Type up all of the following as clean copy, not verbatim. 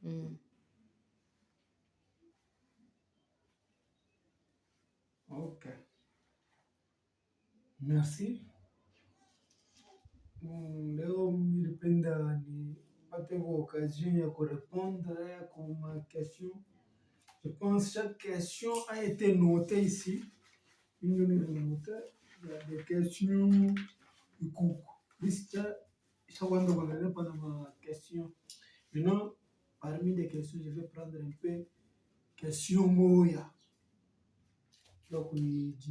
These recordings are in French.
Mm. Ok, merci. Leo nilipenda nipate occasion ya kurépondre kwa ma question. Je pense que chaque question a été notée ici. Une notée, il y a des questions du coup. Liste, chaque fois qu'on a pas ma question. Maintenant, parmi les questions, je vais prendre un peu question moya. Donc, je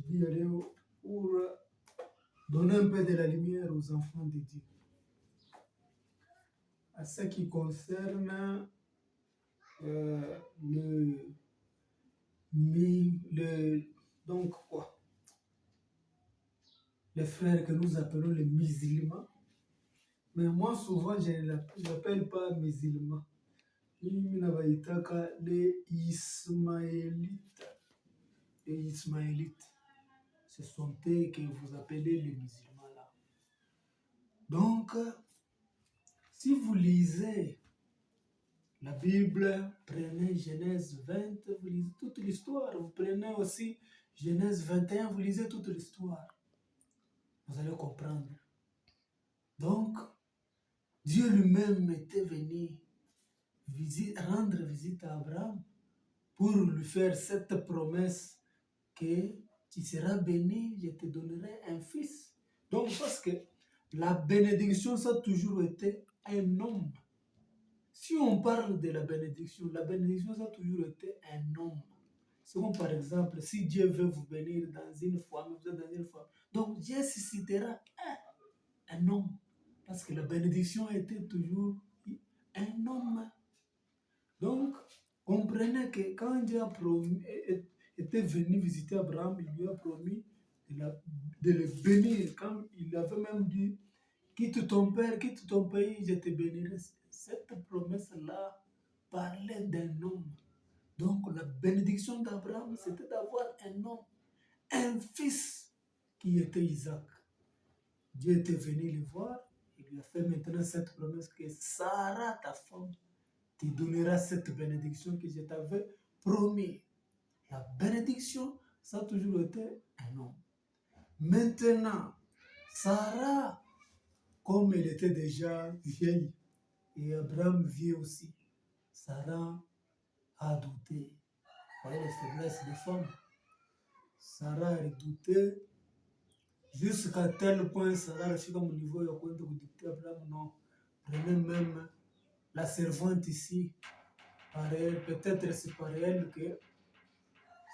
dis Léo pour donner un peu de la lumière aux enfants de Dieu. À ce qui concerne le, le, donc quoi, les frères que nous appelons les musulmans, mais moi souvent je ne l'appelle pas musulmans. Les Ismaélites. Les Ismaélites, ce sont eux que vous appelez les musulmans là. Donc, si vous lisez la Bible, prenez Genèse 20, vous lisez toute l'histoire. Vous prenez aussi Genèse 21, vous lisez toute l'histoire. Vous allez comprendre. Donc, Dieu lui-même était venu rendre visite à Abraham pour lui faire cette promesse que tu seras béni, je te donnerai un fils. Donc, parce que la bénédiction, ça a toujours été un homme. Si on parle de la bénédiction, ça a toujours été un homme. C'est comme par exemple, si Dieu veut vous bénir dans une femme, vous êtes dans une femme. Donc Dieu suscitera un homme. Parce que la bénédiction était toujours un homme. Donc, comprenez que quand Dieu a promis, était venu visiter Abraham, il lui a promis de le bénir. Quand il avait même dit, quitte ton père, quitte ton pays, je te bénirai. Cette promesse-là parlait d'un homme. Donc la bénédiction d'Abraham, c'était d'avoir un homme, un fils qui était Isaac. Dieu était venu le voir, il lui a fait maintenant cette promesse que Sarah, ta femme, te donnera cette bénédiction que je t'avais promis. La bénédiction, ça a toujours été un homme. Maintenant, Sarah, comme elle était déjà vieille, et Abraham vieux aussi, Sarah a douté. Vous voyez les faiblesses des femmes. Sarah a douté jusqu'à tel point, Sarah a comme au niveau de quoi de dicter Abraham, non. Prenez même la servante ici, par elle, peut-être c'est par elle que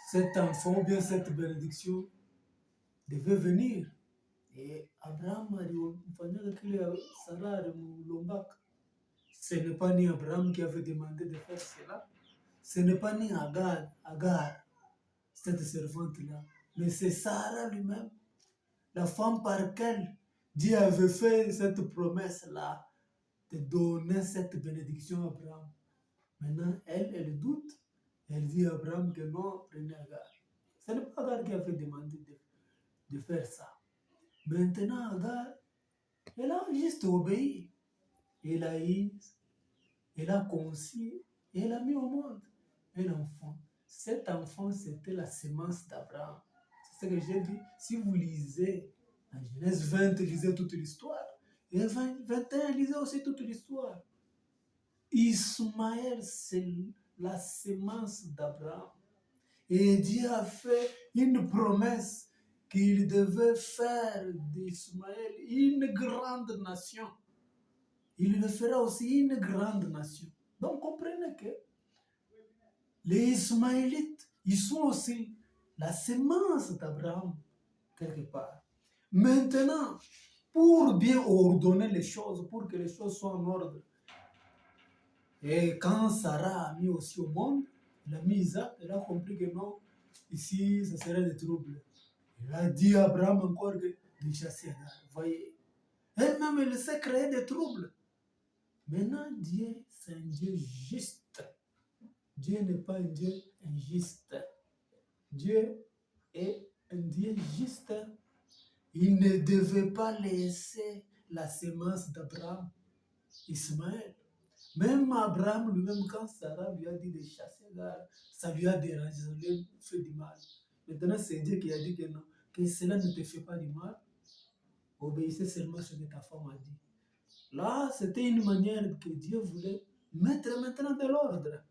cet enfant ou bien cette bénédiction devait venir. Et Abraham a dit, Sarah a dit, ce n'est pas ni Abraham qui avait demandé de faire cela, ce n'est pas ni Agar, cette servante-là, mais c'est Sarah lui-même, la femme par laquelle Dieu avait fait cette promesse-là, de donner cette bénédiction à Abraham. Maintenant, elle doute. Elle dit à Abraham que non, prenez Agar. Ce n'est pas Agar qui avait demandé de faire ça. Maintenant, Agar, elle a juste obéi. Elle a conçu et elle a mis au monde un enfant. Cet enfant, c'était la semence d'Abraham. C'est ce que j'ai dit. Si vous lisez en Genèse 20, lisez toute l'histoire. Et 21, lisez aussi toute l'histoire. Ismaël, c'est la semence d'Abraham. Et Dieu a fait une promesse qu'il devait faire d'Ismaël une grande nation. Il le fera aussi une grande nation. Donc comprenez que les Ismaélites, ils sont aussi la semence d'Abraham, quelque part. Maintenant, pour bien ordonner les choses, pour que les choses soient en ordre, et quand Sarah a mis aussi au monde, elle a mis Isaac, elle a compris que non, ici, ce serait des troubles. Elle a dit à Abraham encore de chasser Agar. Vous voyez, elle-même, elle sait créer des troubles. Maintenant, Dieu, c'est un Dieu juste. Dieu n'est pas un Dieu injuste. Dieu est un Dieu juste. Il ne devait pas laisser la semence d'Abraham, Ismaël, Même Abraham lui-même, quand Sarah lui a dit de chasser Agar, ça lui a dérangé, ça lui a fait du mal. Maintenant, c'est Dieu qui a dit que non, que cela ne te fait pas du mal. Obéissez seulement à ce que ta femme a dit. Là, c'était une manière que Dieu voulait mettre maintenant de l'ordre.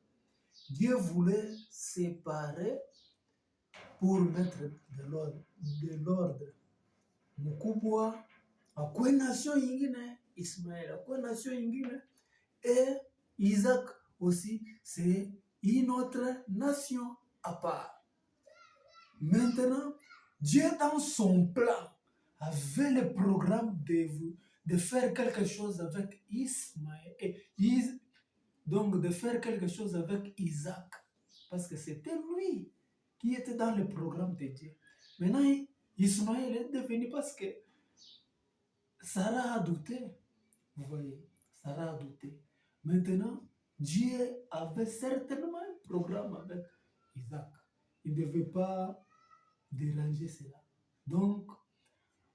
Dieu voulait séparer pour mettre de l'ordre. Mkubwa akuwe nation ingine, Ismaël akuwe nation ingine, et Isaac aussi, c'est une autre nation à part. Maintenant, Dieu dans son plan avait le programme de faire quelque chose avec Ismaël, donc de faire quelque chose avec Isaac, parce que c'était lui qui était dans le programme de Dieu. Maintenant, Ismaël est devenu parce que Sarah a douté. Vous voyez, Sarah a douté. Maintenant, Dieu avait certainement un programme avec Isaac. Il ne devait pas déranger cela. Donc,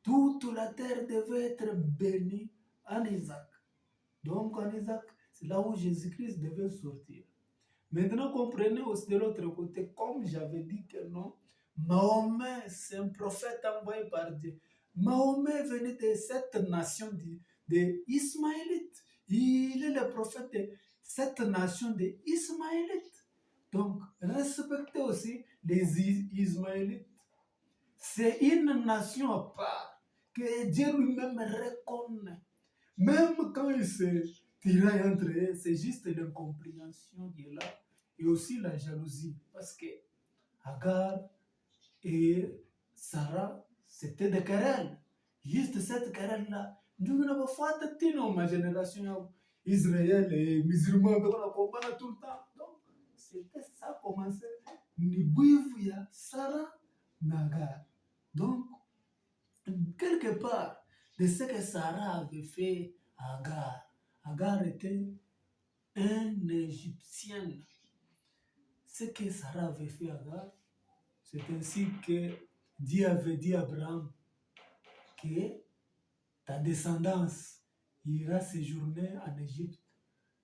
toute la terre devait être bénie en Isaac. Donc, en Isaac, c'est là où Jésus-Christ devait sortir. Maintenant, comprenez aussi de l'autre côté, comme j'avais dit que non, Mahomet, c'est un prophète envoyé par Dieu. Mahomet venait de cette nation des Ismaélites. Il est le prophète de cette nation des Ismaélites. Donc, respectez aussi les Ismaélites. C'est une nation à part que Dieu lui-même reconnaît. Même quand il se tiraille entre eux, c'est juste l'incompréhension qui est là. Et aussi la jalousie. Parce que Agar et Sarah, c'était des querelles. Juste cette querelle-là. Nous n'avons pas de ma génération. Israël et musulmans, on combat tout le temps. Donc, c'était ça commençait. Nibuivia, Sarah, Nagar. Donc, quelque part, de ce que Sarah avait fait à Agar. Agar était un Égyptien. Ce que Sarah avait fait à Agar, c'est ainsi que Dieu avait dit à Abraham que ta descendance ira séjourner en Égypte.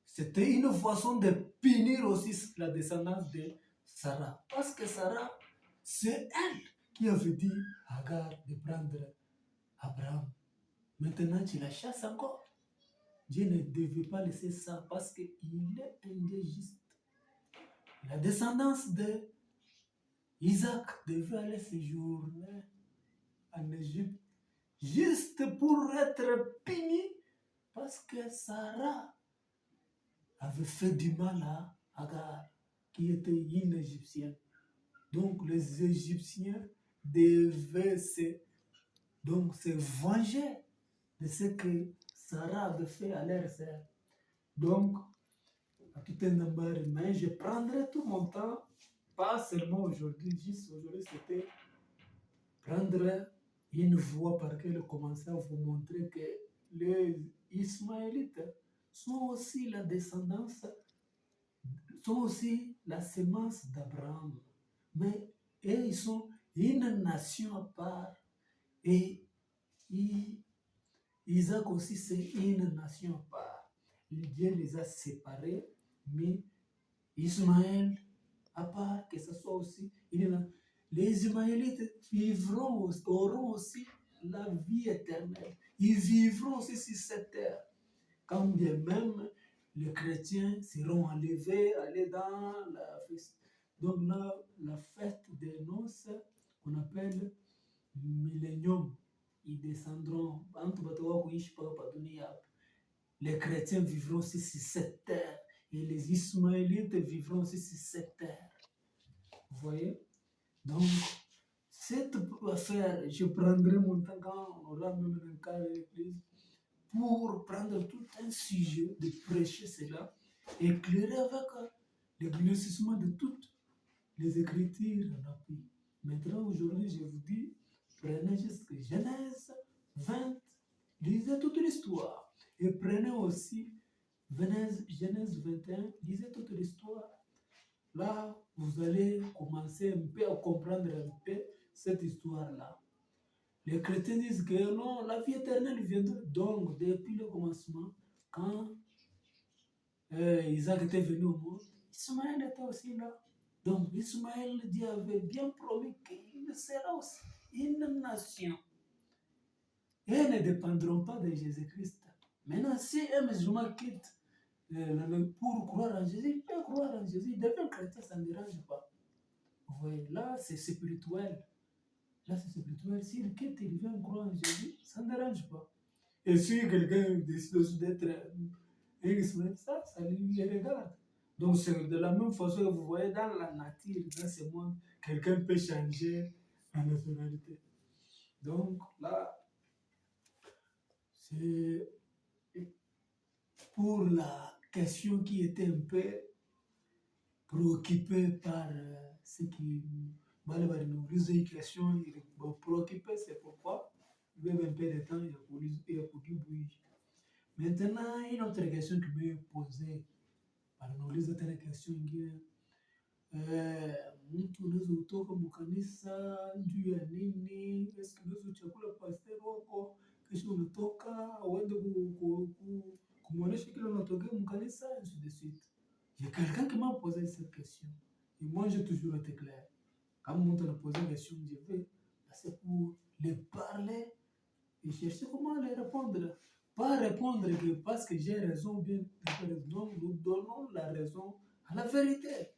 C'était une façon de punir aussi la descendance de Sarah. Parce que Sarah, c'est elle qui avait dit à Agar de prendre Abraham. Maintenant, tu la chasses encore. Dieu ne devait pas laisser ça parce qu'il est un Dieu juste. La descendance de Isaac devait aller séjourner en Égypte juste pour être puni parce que Sarah avait fait du mal à Agar, qui était une Égyptienne. Donc les Égyptiens devaient se venger de ce que Sarah avait fait à leur sœur. Donc, à tout un nombre, mais je prendrai tout mon temps, pas seulement aujourd'hui, juste aujourd'hui, c'était prendre une voie par laquelle commencer à vous montrer que les Ismaélites sont aussi la descendance, sont aussi la semence d'Abraham. Mais eux, ils sont une nation à part. Et Isaac aussi, c'est une nation à part. Dieu les a séparés, mais Ismaël, à part que ce soit aussi, les Ismaélites auront aussi la vie éternelle. Ils vivront aussi sur cette terre. Quand bien même les chrétiens seront enlevés, aller dans la fête. Donc là, la fête des noces qu'on appelle millénium, ils descendront. Les chrétiens vivront aussi sur cette terre. Et les Ismaélites vivront aussi sur cette terre. Vous voyez? Donc, cette affaire, je prendrai mon temps quand on aura même un cas de l'église pour prendre tout un sujet, de prêcher cela, éclairer avec l'éclaircissement de toutes les Écritures en appui. Maintenant, aujourd'hui, je vous dis, prenez juste Genèse 20, lisez toute l'histoire. Et prenez aussi Genèse 21, lisez toute l'histoire. Là, vous allez commencer un peu à comprendre un peu cette histoire-là. Les chrétiens disent que non, la vie éternelle viendra donc depuis le commencement, quand Isaac était venu au monde, Ismaël était aussi là. Donc Ismaël, Dieu avait bien promis qu'il sera aussi une nation. Et elles ne dépendront pas de Jésus-Christ. Maintenant, si un musulman quitte pour croire en Jésus, il peut croire en Jésus. Il devient chrétien, ça ne dérange pas. Vous voyez, là, c'est spirituel. Là, c'est spirituel. S'il quitte, il vient croire en Jésus, ça ne dérange pas. Et si quelqu'un décide aussi d'être un Ismaël, ça lui regarde. Donc, c'est de la même façon que vous voyez dans la nature, dans ce monde, quelqu'un peut changer la nationalité. Donc, là, c'est pour la question qui était un peu préoccupée par ce qui malheureusement nous pose une question préoccupée, c'est pourquoi même un peu de temps il y a pour bouger. Maintenant, une autre question qui m'est posée par nous les autres questions mtu unaweza kutoka mkanisa juu ya nini? Eske unaweza chakula pastor wako kisha unatoka uende kumwonyesha kile unatokea mkanisa ainsi de suite. Il y a quelqu'un qui m'a posé cette question. Et moi, j'ai toujours été clair. Quand on m'a posé la question, je vais passer pour les parler et chercher comment les répondre. Pas répondre que parce que j'ai raison ou bien non, nous donnons la raison à la vérité.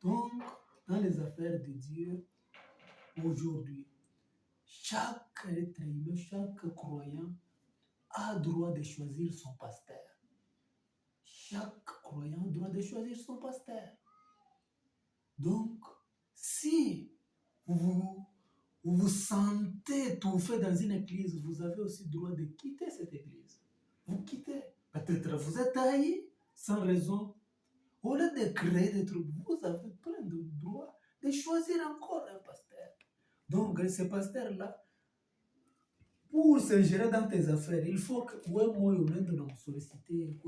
Donc, dans les affaires de Dieu, aujourd'hui, chaque être humain, chaque croyant a droit de choisir son pasteur. Chaque croyant a droit de choisir son pasteur. Donc, si vous vous sentez étouffé dans une église, vous avez aussi le droit de quitter cette église. Vous quittez. Peut-être vous êtes haï sans raison. Au lieu de créer des troubles, vous avez plein de droits de choisir encore un pasteur. Donc, ce pasteur-là, pour s'ingérer dans tes affaires, il faut que moi, je me solliciter.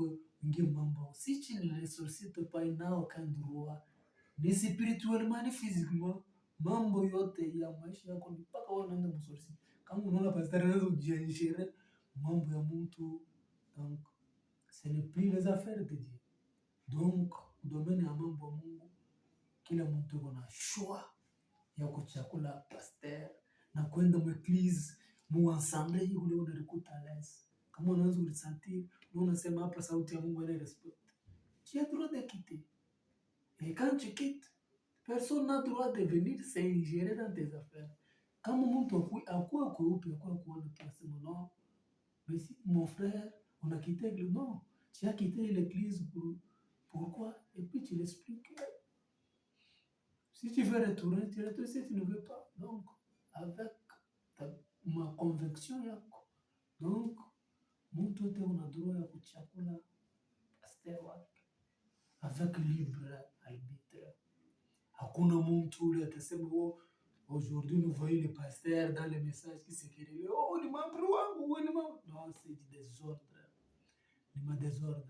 Si tu ne le sollicites pas, il n'a aucun droit, ni spirituellement, ni physiquement. Mambo yote ya maisha yako ni mpaka wewe unaenda msolicite. Kama unaona pastor anaweza kujingere mambo ya mtu, donc ce n'est plus les affaires de Dieu. Donc domaine ya mambo ya Mungu, kila mtu ana choix ya kuchagua pastor na kwenda mweglise muensemble ule unalikuta l'aise. Kama unaanza kulisentir, unasema hapa sauti ya Mungu ile respect. Tu as droit de quitter. Et quand tu quittes, personne n'a droit de venir s'ingérer dans tes affaires. Kama mtu akuwa kweupe, akuwa kuona tunasema non, mais si mon frère, on a quitté l'église. Non, tu as quitté l'église pourquoi? Et puis tu l'expliques. Si tu veux retourner, tu retournes. Si tu ne veux pas, donc, avec ma conviction yako. Donc, mtu yote una droit ya kuchagua pasteur wake avec libre arbitre. Hakuna mtu ule atasema aujourd'hui nous voyons le pasteur dans les messages qui se querellent. Oh, ni membre wangu, ni membre. Non, c'est du désordre. Ni désordre.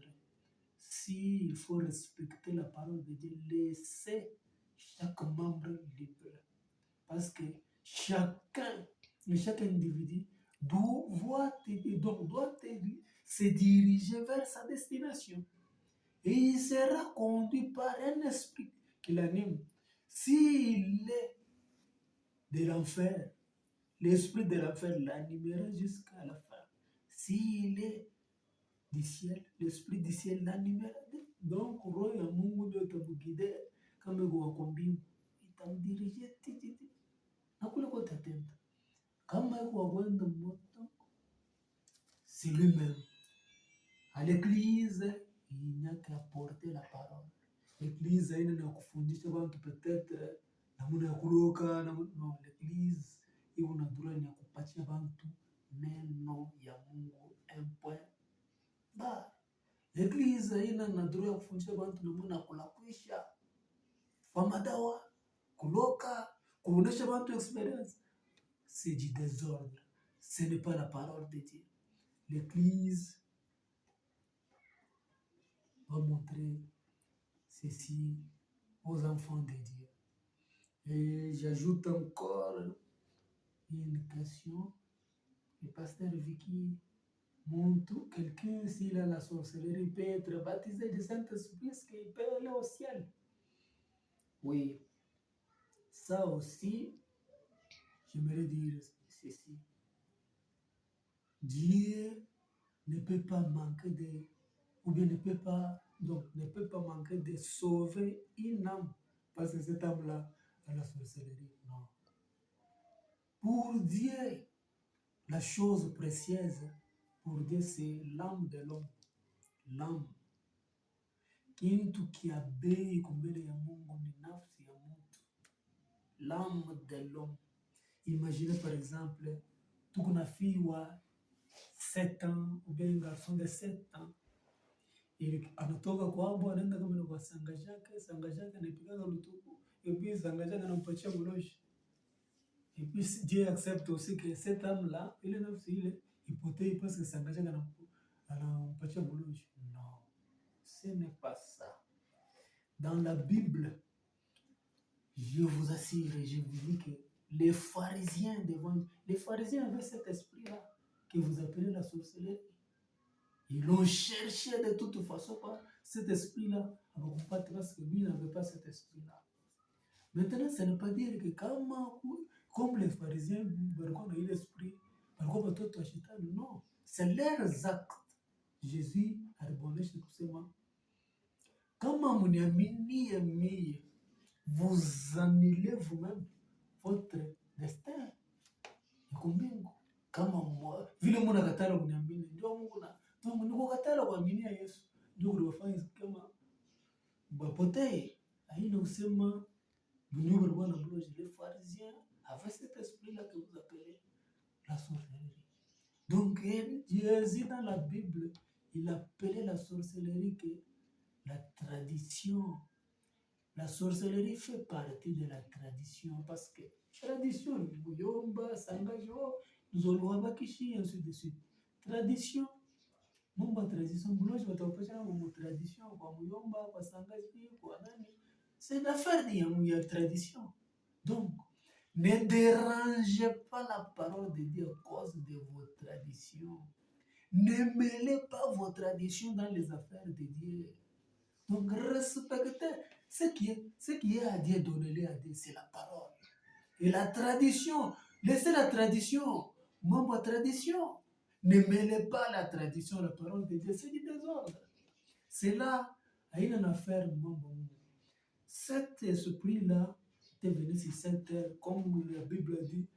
Si il faut respecter la parole de Dieu, laissez chaque membre libre. Parce que chaque individu doit se diriger vers sa destination. Et il sera conduit par un esprit qui l'anime. S'il est de l'enfer, l'esprit de l'enfer l'animera jusqu'à la fin. S'il est du ciel, l'esprit du ciel l'animera. Donc, roho ya Mungu ndio itamguide kama wakwambia, itamdirige titi na kule kwa tatenda. Kama yuko kwenda moto, c'est lui-même. À l'église, il n'y a qu'à porter la parole. L'église haina na kufundisha watu peut-être namna ya kuroka no, l'église iko na droit ya kupatia watu neno ya Mungu un point barre. L'église haina na droit ya kufundisha watu namna ya kulakwisha kwa madawa, kuloka, kuonesha watu experience. C'est du désordre. Ce n'est pas la parole de Dieu. L'église va montrer ceci aux enfants de Dieu. Et j'ajoute encore une question. Le pasteur Vicky Quelqu'un, s'il a la sorcellerie, peut être baptisé du Saint-Esprit, est-ce qu'il peut aller au ciel? Oui, ça aussi, j'aimerais dire ceci. Dieu ne peut pas manquer de, ou bien ne peut pas manquer de sauver une âme, parce que cette âme-là a la sorcellerie. Non. Pour Dieu, la chose précieuse, pour Dieu, c'est l'âme de l'homme. L'âme. Kitu kia bei mbele ya Mungu ni nafsi ya mtu. L'âme de l'homme. Imaginez par exemple, tuko na fille wa 7 ans, ou bien un garçon de 7 ans. Anatoka kwabo anaenda kama ni kwa sanga jake anapigaga lutuku, et puis sanga jake anampatia buloshi. Et puis Dieu accepte aussi que cette âme-là, ile nafsi ile ipotee parce que sanga jake anampatia buloshi. Non, ce n'est pas ça. Dans la Bible, je vous assure et je vous dis que les pharisiens avaient cet esprit-là que vous appelez la sorcellerie. Ils l'ont cherché de toute façon par cet esprit-là. Alors, on pas parce que lui n'avait pas cet esprit-là. Maintenant, ça ne veut pas dire que comme les pharisiens, ont eu l'esprit, non, c'est leurs actes. Jésus a répondu chez tout ça. Kama mniaminie mie, vous annulez vous-même votre destin. Ikumbingu. Kama vile mnakatala kuniamini, ndio Mungu ndio mnikokatala kuaminia Yesu. Ndio kuwafanya kama bapotee. Haina usema Bwana Bwana bloge les pharisiens avaient cet esprit-là que vous appelez la sorcellerie. Donc Jésus dans la Bible, il appelait la sorcellerie que la tradition. La sorcellerie fait partie de la tradition parce que tradition, Muyomba, Sangajo, Zolwaba Kishi, ainsi de suite. Tradition. Mambo ya tradition, Mloji watapata mambo tradition kwa Muyomba, kwa Sangaji, kwa nani. C'est l'affaire de tradition. Donc, ne dérangez pas la parole de Dieu à cause de vos traditions. Ne mêlez pas vos traditions dans les affaires de Dieu. Donc, respectez ce qui est à Dieu, donnez-le à Dieu, c'est la parole. Et la tradition, laissez la tradition, membre tradition. Ne mêlez pas la tradition, la parole de Dieu, c'est du désordre. C'est là, à une affaire, membre. Cet esprit-là était venu sur cette terre, comme la Bible dit.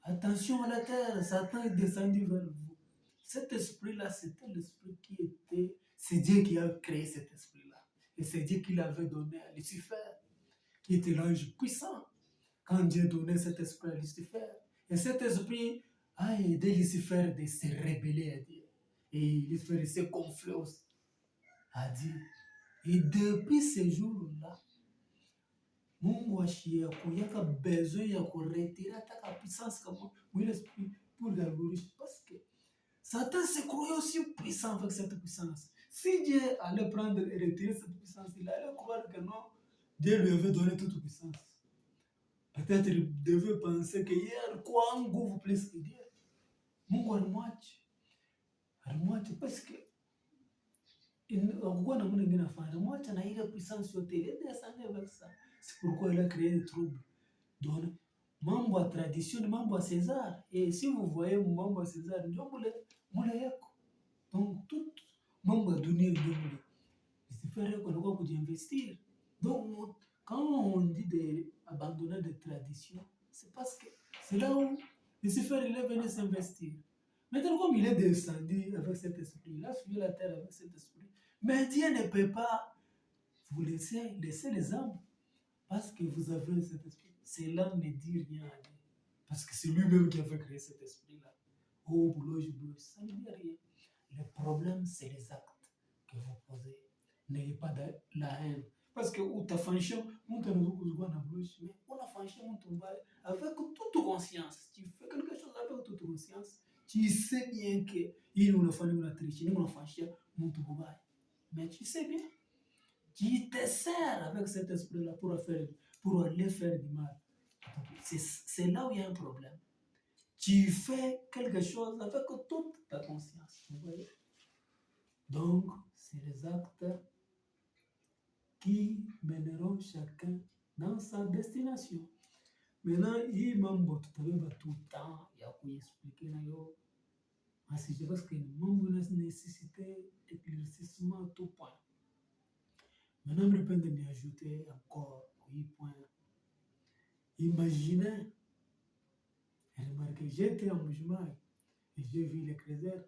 Attention à la terre, Satan est descendu vers vous. Cet esprit-là, c'était l'esprit qui était, c'est Dieu qui a créé cet esprit-là. Et c'est Dieu qui l'avait donné à Lucifer, qui était l'ange puissant. Quand Dieu donnait cet esprit à Lucifer, et cet esprit a aidé Lucifer de se rébeller à Dieu. Et Lucifer s'est gonflé à Dieu. Et depuis ce jour-là, Mungu a besoin de retirer ta puissance comme l'esprit pour la glorifier. Parce que Satan se croyait aussi puissant avec cette puissance. Si Dieu allait prendre et retirer cette puissance, il allait croire que non, Dieu lui avait donné toute puissance. Peut-être il devait penser que hier, quoi un goût plus que Dieu. Mungu alimwacha parce que akukuwa na mwingine afanya alimwacha na ile puissance yote ile descendait avec ça. C'est pourquoi il a créé des troubles. Donc, mambo ya tradition ni mambo ya César. Et si vous voyez mambo ya César, ndio mule yako. Donc, tout mambo ya dunia ndio mule. Lucifer yako anakuwa kujiinvestir. Donc, quand on dit d'abandonner des traditions, c'est parce que c'est là où Lucifer il est venu s'investir. Maintenant, comme il est descendu avec cet esprit, il a suivi la terre avec cet esprit. Mais Dieu ne peut pas vous laisser les âmes parce que vous avez cet esprit. Cela ne dit rien à Dieu. Parce que c'est lui-même qui a fait créer cet esprit-là. Oh, boulot, ça ne dit rien. Le problème, c'est les actes que vous posez. N'ayez pas de la haine. Parce que ou ta fonction, on te mais on a fonction, on tombe avec toute conscience. Tu fais quelque chose avec toute conscience. Tu sais bien que il nous a fallu une triche, nous a fonction, on te mais tu sais bien, tu te sers avec cet esprit-là pour aller faire du mal. C'est là où il y a un problème. tu fais quelque chose avec toute ta conscience. Vous voyez? Donc, c'est les actes qui mèneront chacun dans sa destination. Maintenant, hii mambo tutabeba tout temps ya kuexpliquer nayo asije parce que mambo ina nécessité éclaircissement à tout point. Maintenant, je peux me ajouter encore 8 points. Imaginez, remarquez, j'ai été en Mujimai et j'ai vu les creuseurs,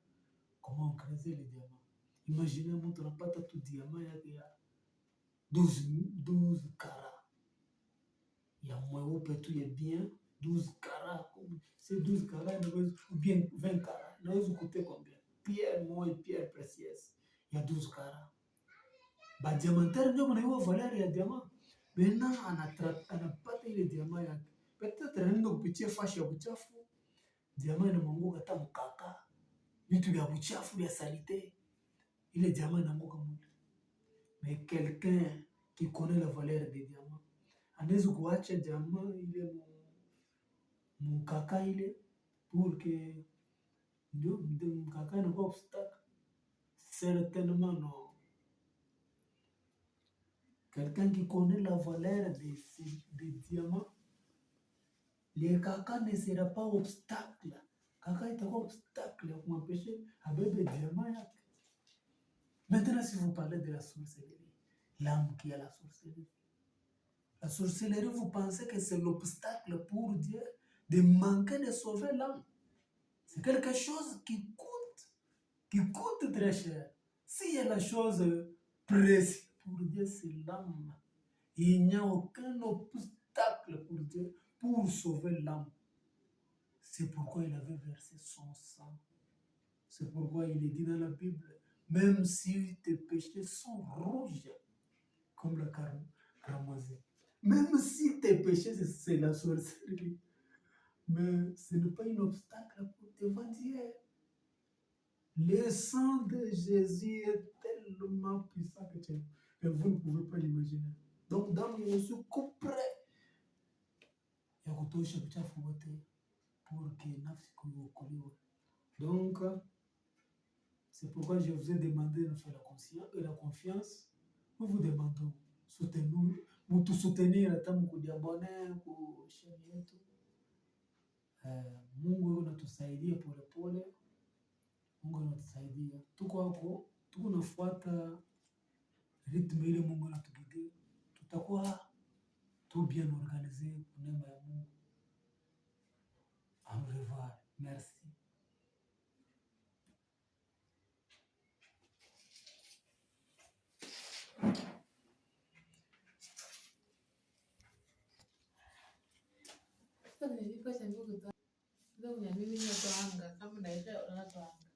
comment on creusait les diamants. Imaginez, on ne pas tout diamant, il y a 12 carats. Il y a moins haut, tout est bien, 12 carats. Ces 12 carats, ou bien 20 carats, nous coûter combien? Pierre, moi, pierre précieuse. Il y a 12 carats. Bah, diamantaire, nous avons valeur il y a diamant. Maintenant, on a pas les diamants. Peut-être que nous avons petit fâche à Bouchafou. Diamant, nous avons gata mukaka. Vitu ya Bouchafou, ya salité. Il est diamant dans mon monde. Mais quelqu'un qui connaît la valeur des diamants, anaweza kuacha diamant ile mukaka ile pour que ndio mukaka na kwa obstacle. Certainement non. Quelqu'un qui connaît la valeur des diamants, le caca ne sera pas obstacle. Caca est un obstacle pour m'empêcher à beber des diamants. Maintenant, si vous parlez de la sorcellerie, l'âme qui a la sorcellerie. La sorcellerie, vous pensez que c'est l'obstacle pour Dieu de manquer de sauver l'âme. C'est quelque chose qui coûte très cher. S'il y a la chose précieuse pour Dieu, c'est l'âme. Il n'y a aucun obstacle pour Dieu pour sauver l'âme. C'est pourquoi il avait versé son sang. C'est pourquoi il est dit dans la Bible, même si tes péchés sont rouges, comme la cramoisie, même si tes péchés, c'est la sorcellerie, mais ce n'est pas un obstacle pour devant Dieu. Le sang de Jésus est tellement puissant que vous ne pouvez pas l'imaginer. Donc, dans le suis couperé. Donc, c'est pourquoi je vous ai demandé de faire la confiance. Nous vous demandons, soutenez-nous, vous tout soutenir, vous abonner pour la chaîne yetu. Mungu anatusaidia polepole. Mungu anatusaidia. Tuko hapo, tuko nafuata ritme ile Mungu anatugidia. Tutakuwa tout bien organisé pour neema ya Mungu. Au revoir. Merci. Sasa nilikuwa shangu kutoa. Ndio mimi natoanga kama naisha unatoanga.